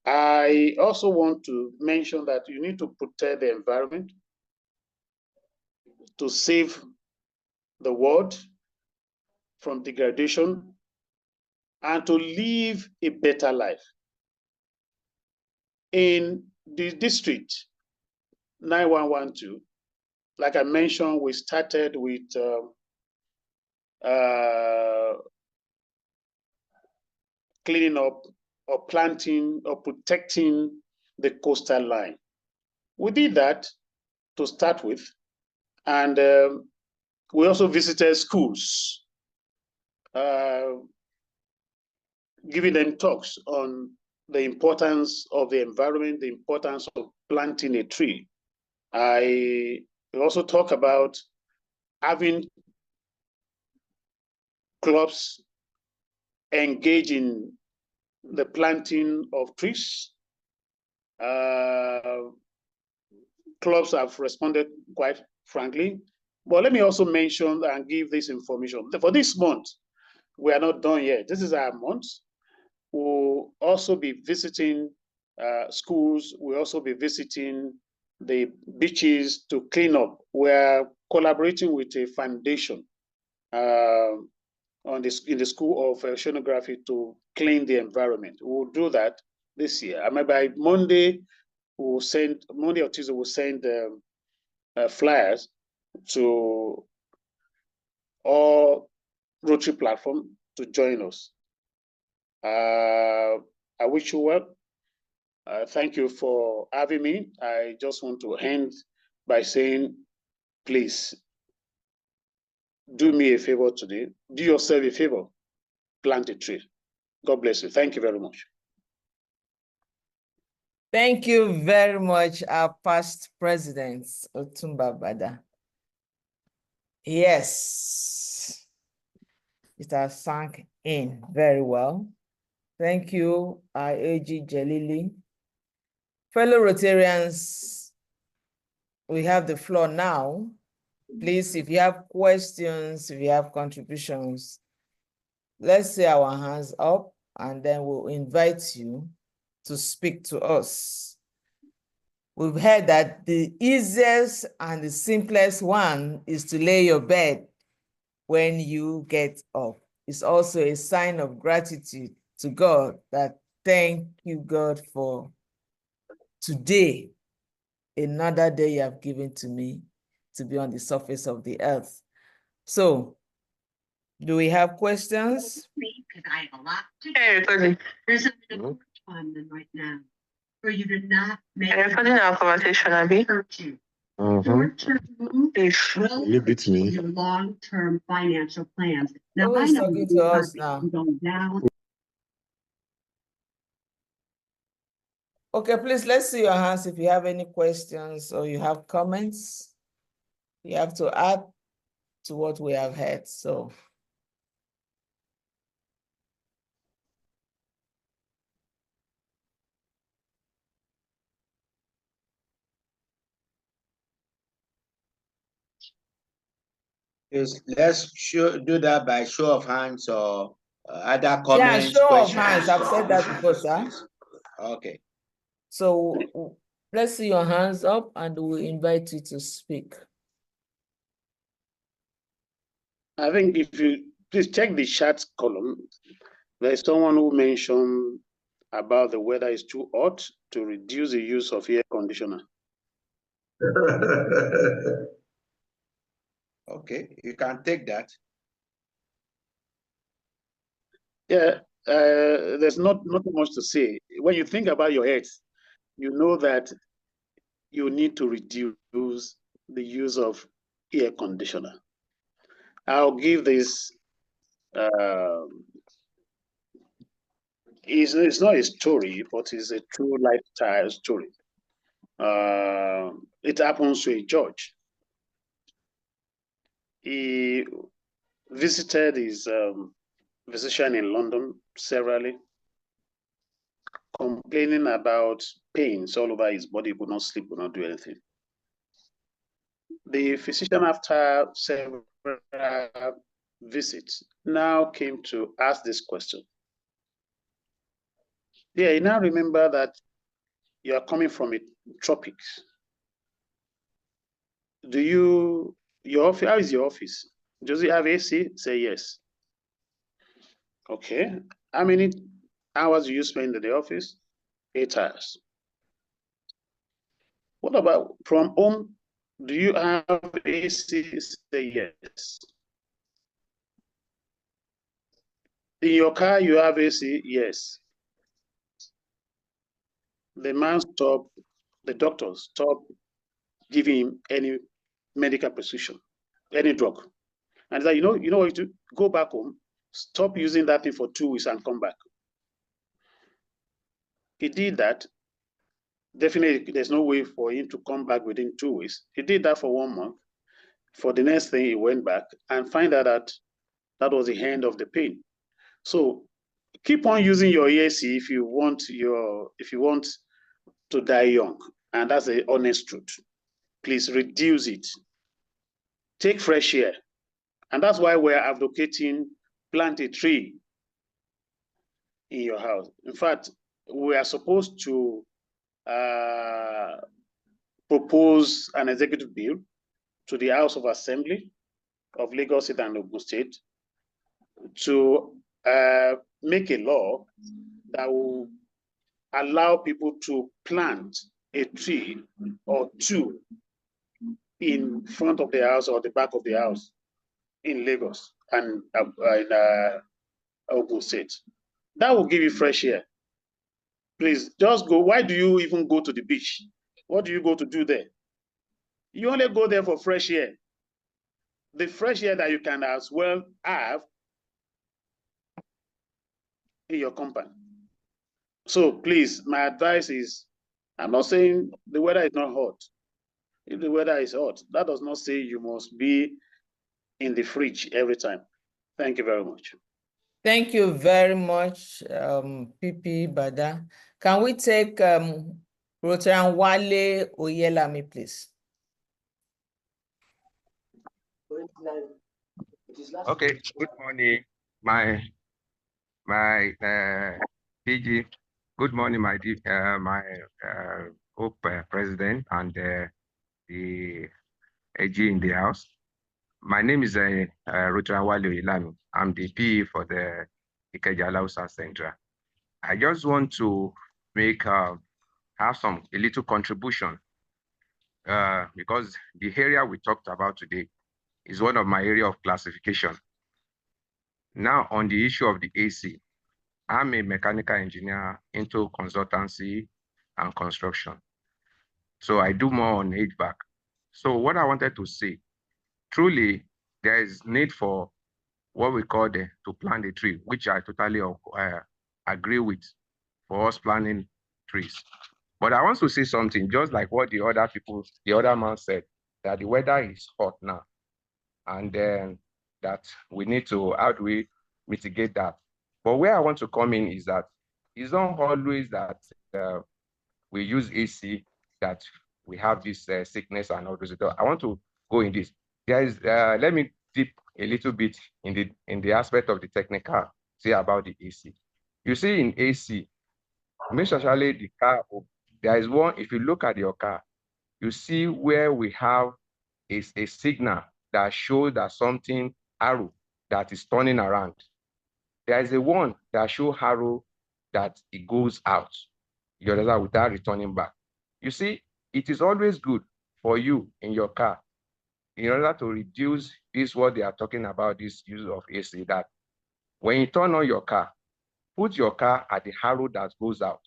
I also want to mention that you need to protect the environment to save the world from degradation and to live a better life. In the district 9112, like I mentioned, we started with cleaning up or planting or protecting the coastal line. We did that to start with, and we also visited schools, giving them talks on the importance of the environment, the importance of planting a tree. I also talk about having clubs engage in the planting of trees. Clubs have responded quite frankly, but let me also mention and give this information. For this month, we are not done yet. This is our month. We'll also be visiting schools. We'll also be visiting the beaches to clean up. We're collaborating with a foundation in the School of Oceanography to clean the environment. We'll do that this year. I mean, by Monday or Tuesday, we'll send flyers to all Rotary platform to join us. I wish you well. Thank you for having me. I just want to end by saying, please do me a favor today. Do yourself a favor. Plant a tree. God bless you. Thank you very much. Thank you very much, our past president, Otumba Bada. Yes, it has sunk in very well. Thank you, our AG Jellily. Fellow Rotarians, we have the floor now. Please, if you have questions, if you have contributions, let's say our hands up, and then we'll invite you to speak to us. We've heard that the easiest and the simplest one is to lay your bed when you get up. It's also a sign of gratitude to God that thank you, God, for today, another day you have given to me to be on the surface of the earth. So, do we have questions? Because I have a lot to do. There's something on them right now for you to not make our conversation, Abby. Hurt you. Short-term moves will hurt your long-term financial plans. Now, Who is talking to us now? Going down. Okay, please, let's see your hands if you have any questions or you have comments. You have to add to what we have heard, so. Yes, let's do that by show of hands or other comments. Yeah, show questions. of hands. I've said that before, sir. Okay. So let's see your hands up and we'll invite you to speak. I think if you please check the chat column, there is someone who mentioned about the weather is too hot to reduce the use of air conditioner. Okay, you can take that. Yeah, there's not much to say. When you think about your health, you know that you need to reduce the use of air conditioner. I'll give this it's not a story, but it's a true lifestyle story. It happens to a judge. He visited his physician in London severally, complaining about pains all over his body, could not sleep, could not do anything. The physician, after several visits, now came to ask this question. Yeah, you now remember that you are coming from a tropics. How is your office? Does it have AC? Say yes. Okay. How many hours do you spend in the office? 8 hours. What about from home? Do you have AC? Say yes. In your car, you have AC? Yes. The man stopped, the doctor stopped giving him any medical prescription, any drug. And he's like, you know what you do? Go back home, stop using that thing for 2 weeks and come back. He did that. Definitely, there's no way for him to come back within 2 weeks. He did that for 1 month. For the next thing, he went back and find out that that was the end of the pain. So keep on using your AC if you want to die young. And that's the honest truth. Please reduce it. Take fresh air. And that's why we're advocating plant a tree in your house. In fact, we are supposed to propose an executive bill to the House of Assembly of Lagos State and Ogun State to make a law that will allow people to plant a tree or two in front of the house or the back of the house in Lagos and in Ogun State. That will give you fresh air. Please just go. Why do you even go to the beach? What do you go to do there? You only go there for fresh air. The fresh air that you can as well have in your compound. So please, my advice is, I'm not saying the weather is not hot. If the weather is hot, that does not say you must be in the fridge every time. Thank you very much. Thank you very much, PP Bada. Can we take Rotarian Wale Oyelami, please? Okay, good morning, my PG. Good morning, my President and the AG in the house. My name is Rotarian Wale Oyelami. I'm the PE for the Ikeja Lausa Central. I just want to make have a little contribution because the area we talked about today is one of my area of classification. Now, on the issue of the AC, I'm a mechanical engineer into consultancy and construction. So I do more on HVAC. So what I wanted to say, truly, there is need for what we call to plant a tree, which I totally agree with for us planting trees. But I want to say something, just like what the other man said, that the weather is hot now. And then that we need to, how do we mitigate that? But where I want to come in is that it's not always that we use AC that we have this sickness and all those. I want to go in this. There is, let me dip a little bit in the aspect of the technical, say about the AC. You see in AC, especially the car, there is one, if you look at your car, you see where we have a signal that shows that something arrow that is turning around. There is a one that shows arrow that it goes out. You understand, without returning back. You see, it is always good for you in your car, in order to reduce this, what they are talking about, this use of AC, that when you turn on your car, put your car at the arrow that goes out.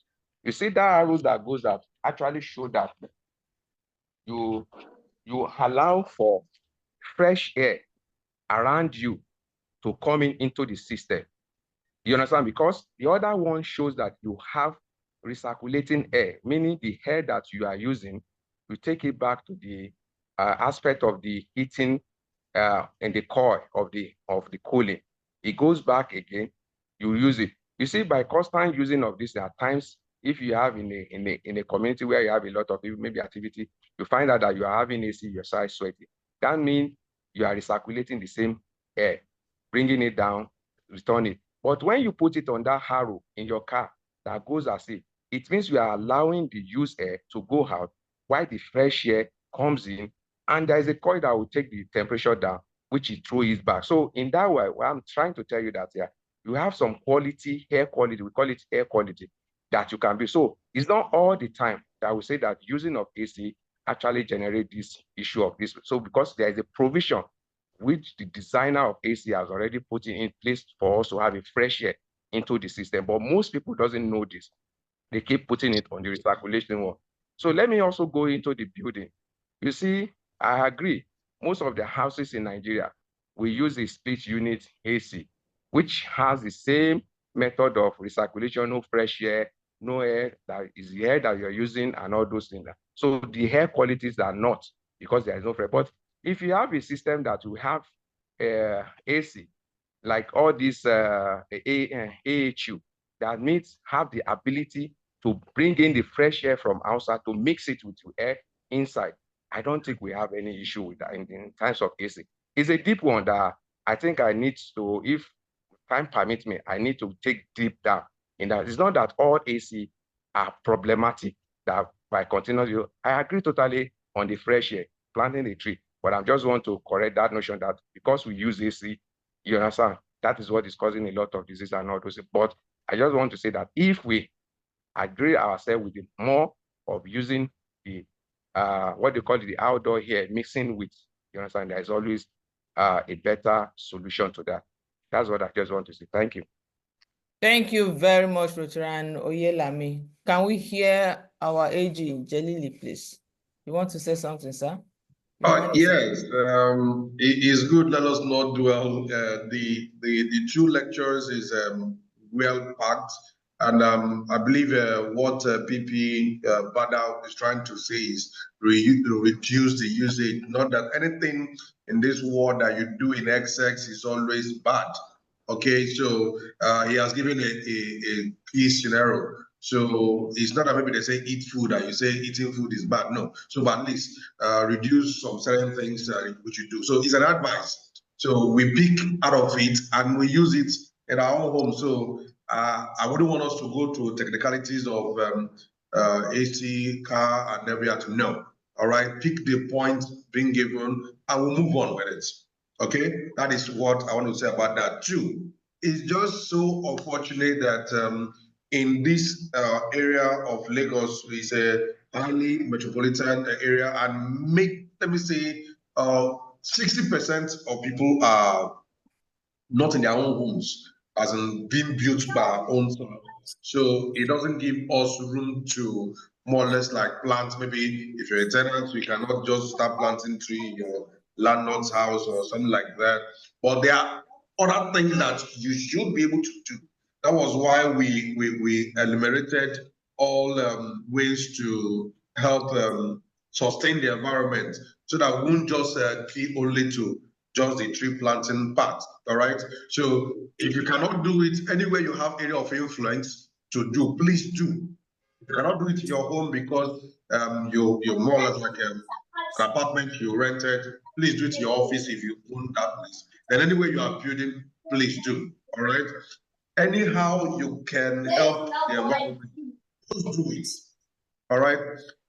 You see that arrow that goes out actually show that you allow for fresh air around you to come into the system. You understand? Because the other one shows that you have recirculating air, meaning the air that you are using, you take it back to the aspect of the heating in the core of the cooling. It goes back again, you use it. You see, by constant using of this, there are times if you have in a community where you have a lot of people, maybe activity, you find out that you are having AC, your side sweating. That means you are recirculating the same air, bringing it down, return it. But when you put it on that harrow in your car that goes as it means you are allowing the used air to go out while the fresh air comes in, and there is a coil that will take the temperature down, which it throws it back. So in that way, what I'm trying to tell you that you have some quality, air quality, we call it air quality, that you can be. So it's not all the time that we say that using of AC actually generate this issue of this. So because there is a provision which the designer of AC has already put in place for us to have a fresh air into the system. But most people doesn't know this. They keep putting it on the recirculation wall. So let me also go into the building. You see, I agree. Most of the houses in Nigeria, we use a split unit AC, which has the same method of recirculation, no fresh air, no air, that is the air that you're using and all those things. So the air qualities are not, because there is no fresh. But if you have a system that will have AC, like all these AHU, that means have the ability to bring in the fresh air from outside to mix it with the air inside, I don't think we have any issue with that in terms of AC. It's a deep one that I think I need to, if time permits me, I need to take deep down in that. It's not that all AC are problematic, that by continuous, I agree totally on the fresh air, planting a tree, but I just want to correct that notion that because we use AC, you understand, that is what is causing a lot of disease and all those. But I just want to say that if we agree ourselves with the more of using the what they call it, the outdoor here, mixing with, you understand, there is always a better solution to that. That's what I just want to say. Thank you. Thank you very much, Rotarian Oyelami. Can we hear our AG, Jellily, please? You want to say something, sir? Yes, it is good. Let us not dwell. The two lectures is well packed, and I believe what PP Bada is trying to say is reduce the usage. Not that anything in this world that you do in excess is always bad. Okay, so he has given a key scenario. So it's not that maybe they say eat food and you say eating food is bad. No. So but at least reduce some certain things which you do. So it's an advice. So we pick out of it and we use it in our own home. So I wouldn't want us to go to technicalities of AC, car, and everything to know. All right, pick the point being given and we'll move on with it. Okay, that is what I want to say about that too. It's just so unfortunate that in this area of Lagos, it's a highly metropolitan area, and let me say, 60% of people are not in their own homes, as in being built by our own self. So it doesn't give us room to more or less like plant. Maybe if you're a tenant, you cannot just start planting tree in your landlord's house or something like that. But there are other things that you should be able to do. That was why we enumerated all ways to help sustain the environment, so that we won't just key only to just the tree planting part. All right. So if you cannot do it anywhere you have area of influence to do, please do. If you cannot do it in your home because you're more or less like an apartment you rented, please do it in your office if you own that place. Then anywhere you are building, please do. All right. Anyhow you can help the environment, just do it. All right.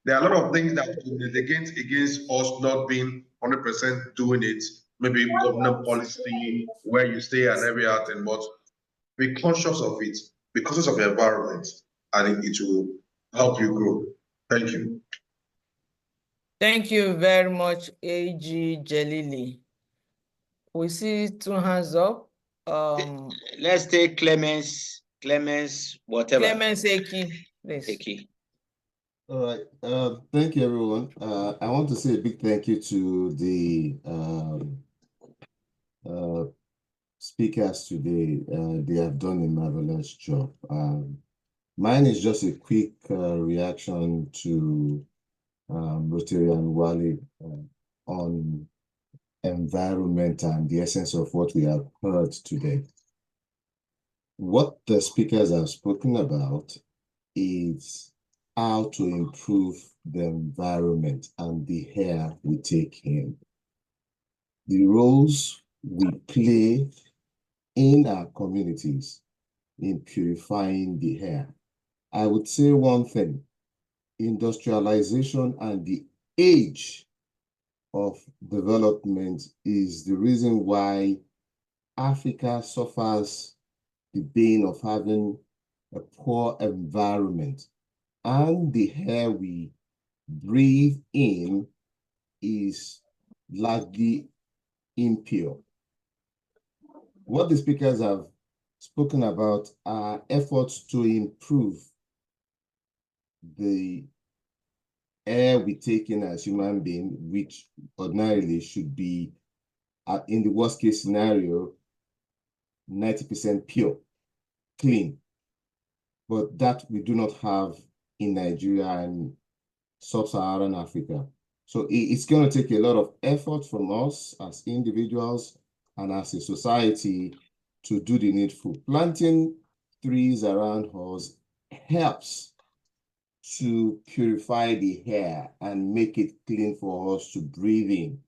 There are a lot of things that will mitigate against us not being 100% doing it. Maybe government policy, where you stay and everything, but be conscious of it, be conscious of the environment, and it will help you grow. Thank you. Thank you very much, AG Jellily. We see two hands up. Let's take Clemens, whatever. Clemens Eki, please. Eki. All right. Thank you, everyone. I want to say a big thank you to the speakers today. They have done a marvelous job. Mine is just a quick reaction to Rotarian Wale on environment and the essence of what we have heard today. What the speakers have spoken about is how to improve the environment and the air we take in. The roles we play in our communities in purifying the air. I would say one thing, industrialization and the age of development is the reason why Africa suffers the bane of having a poor environment, and the air we breathe in is largely impure. What the speakers have spoken about are efforts to improve the air we take in as human beings, which ordinarily should be, in the worst case scenario, 90% pure, clean. But that we do not have in Nigeria and sub-Saharan Africa. So it's going to take a lot of effort from us as individuals and as a society to do the needful. Planting trees around us helps to purify the air and make it clean for us to breathe in.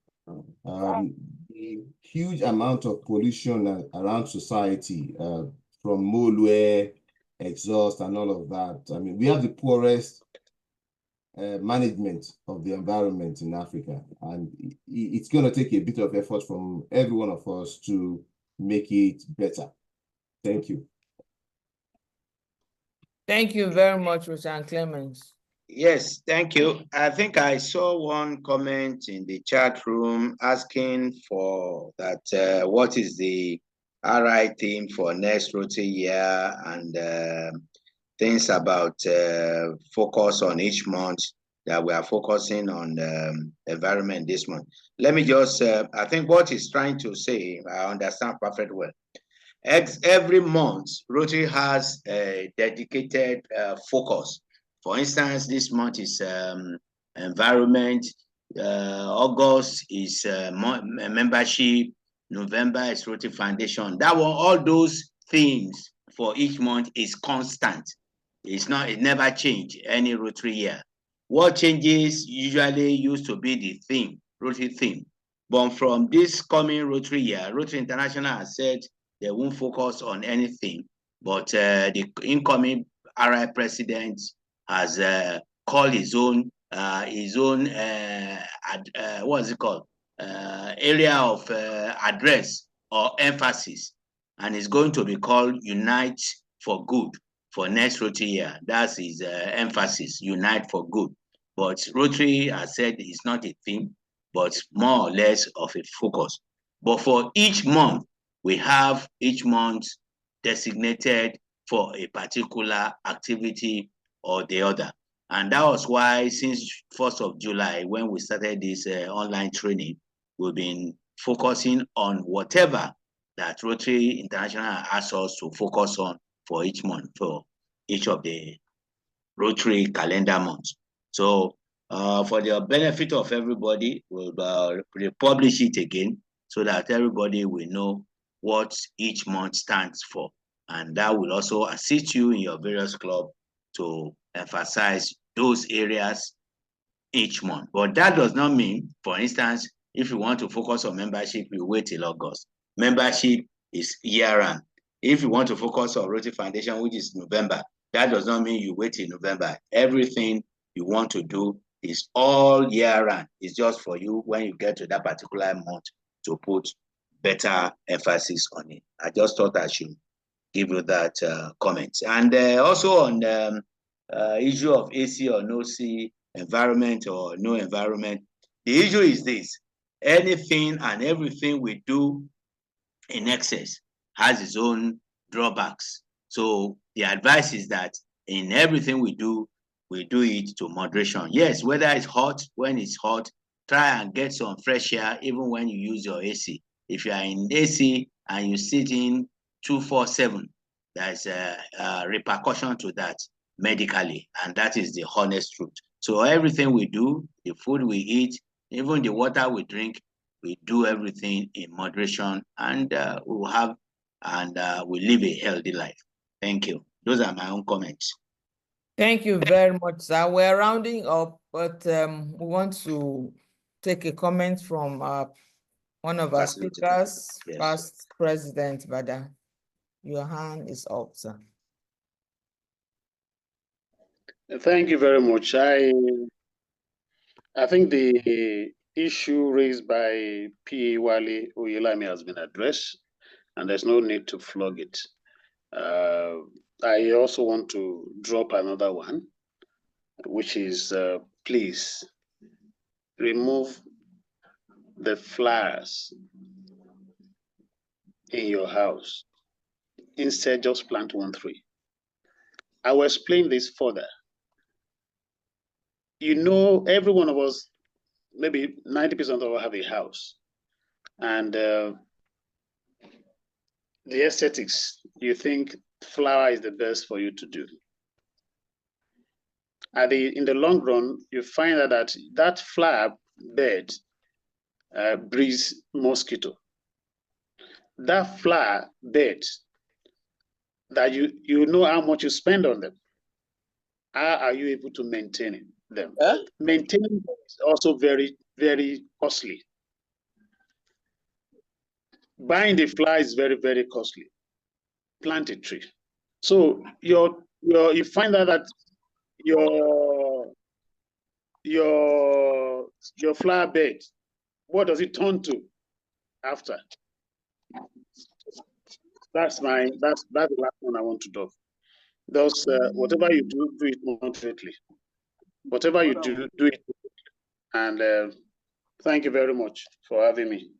The huge amount of pollution around society, from Molue, exhaust, and all of that. I mean, we have the poorest management of the environment in Africa, and it's going to take a bit of effort from every one of us to make it better. Thank you. Thank you very much, Rotarian Clemens. Yes, thank you. I think I saw one comment in the chat room asking for that, what is the RI theme for next Rotary year, and things about focus on each month, that we are focusing on environment this month. Let me just, I think what he's trying to say, I understand perfectly well. Every month, Rotary has a dedicated focus. For instance, this month is environment, August is membership, November is Rotary Foundation. That one, all those themes for each month is constant. It's not, it never changed any Rotary year. What changes usually used to be the theme, Rotary theme. But from this coming Rotary year, Rotary International has said they won't focus on anything, but the incoming RI president has called his own what's it called, area of address or emphasis, and it's going to be called Unite for Good for next Rotary year. That's his emphasis, Unite for Good. But Rotary has said it's not a theme, but more or less of a focus. But for each month, we have each month designated for a particular activity or the other. And that was why since 1st of July, when we started this online training, we've been focusing on whatever that Rotary International asked us to focus on for each month, for each of the Rotary calendar months. So for the benefit of everybody, we'll republish it again so that everybody will know what each month stands for. And that will also assist you in your various clubs to emphasize those areas each month. But that does not mean, for instance, if you want to focus on membership, you wait till August. Membership is year-round. If you want to focus on Rotary Foundation, which is November, that does not mean you wait till November. Everything you want to do is all year-round. It's just for you when you get to that particular month to put better emphasis on it. I just thought I should give you that comment. And also on the issue of AC or no C, environment or no environment, the issue is this: anything and everything we do in excess has its own drawbacks. So the advice is that in everything we do it to moderation. Yes, whether it's hot, when it's hot, try and get some fresh air even when you use your AC. If you are in AC and you sit in 247, there's a repercussion to that medically, and that is the honest truth. So everything we do, the food we eat, even the water we drink, we do everything in moderation, and we have and we live a healthy life. Thank you. Those are my own comments. Thank you very much, sir. We're rounding up, but we want to take a comment from one of our speakers, yes. Past President Bada. Your hand is up, sir. Thank you very much. I think the issue raised by P. Wale Oyelami has been addressed, and there's no need to flog it. I also want to drop another one, which is please remove the flowers in your house. Instead, just plant 1 tree. I will explain this further. You know, every one of us, maybe 90% of us have a house, and the aesthetics, you think flower is the best for you to do. In the long run, you find that that flower bed breeds mosquito. That flower bed, that you know how much you spend on them. How are you able to maintain them? Maintaining them is also very, very costly. Buying the flower is very, very costly. Plant a tree. So you find out that your flower bed, what does it turn to after? That's the last one I want to do. Thus, whatever you do, do it moderately. Whatever you do, do it. And thank you very much for having me.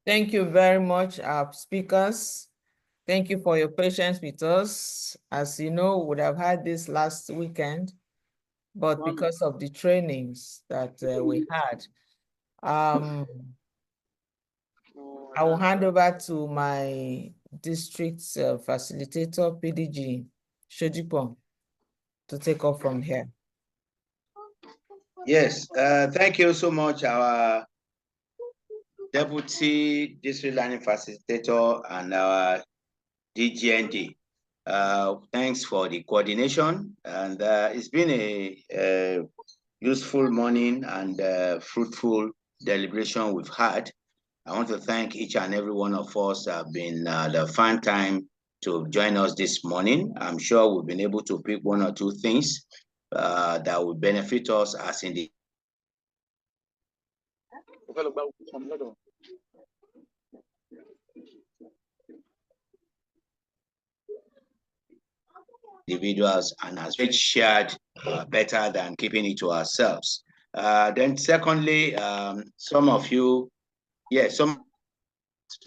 Thank you very much, our speakers. Thank you for your patience with us. As you know, we would have had this last weekend, but because of the trainings that we had, I will hand over to my district facilitator, PDG Sodipo, to take off from here. Yes, thank you so much, our Deputy District Learning Facilitator and our DGND. Thanks for the coordination, and it's been a useful morning and fruitful deliberation we've had. I want to thank each and every one of us. Have been the fun time to join us this morning. I'm sure we've been able to pick 1 or 2 things that will benefit us as in the individuals, and as we shared better than keeping it to ourselves. Then secondly, some of you, yes, some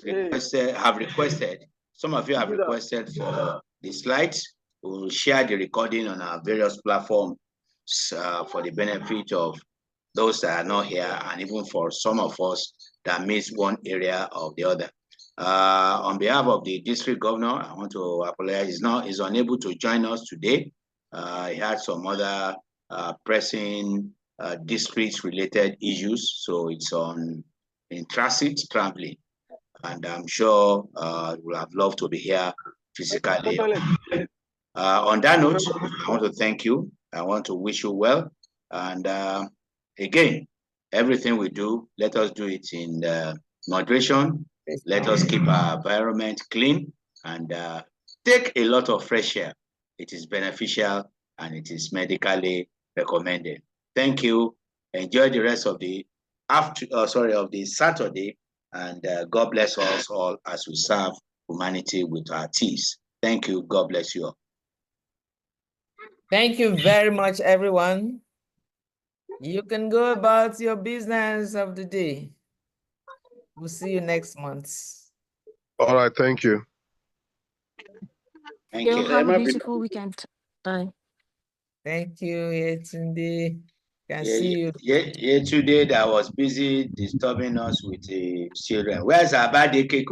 have requested for the slides. We'll share the recording on our various platforms for the benefit of those that are not here, and even for some of us that miss one area or the other. On behalf of the district governor, I want to apologize. He's unable to join us today. He had some other pressing district-related issues, so it's in transit traveling. And I'm sure we'll have loved to be here physically. On that note, I want to thank you. I want to wish you well. And again, everything we do, let us do it in moderation. Let us keep our environment clean and take a lot of fresh air. It is beneficial and it is medically recommended. Thank you. Enjoy the rest of the Saturday, and God bless us all as we serve humanity with our teas. Thank you. God bless you all. Thank you very much, everyone. You can go about your business of the day. We'll see you next month. All right, thank you. Thank you. Have a beautiful weekend. Bye. Thank you, Yetunde. Can see you. Yeah, today that I was busy disturbing us with the children. Where's our birthday cake?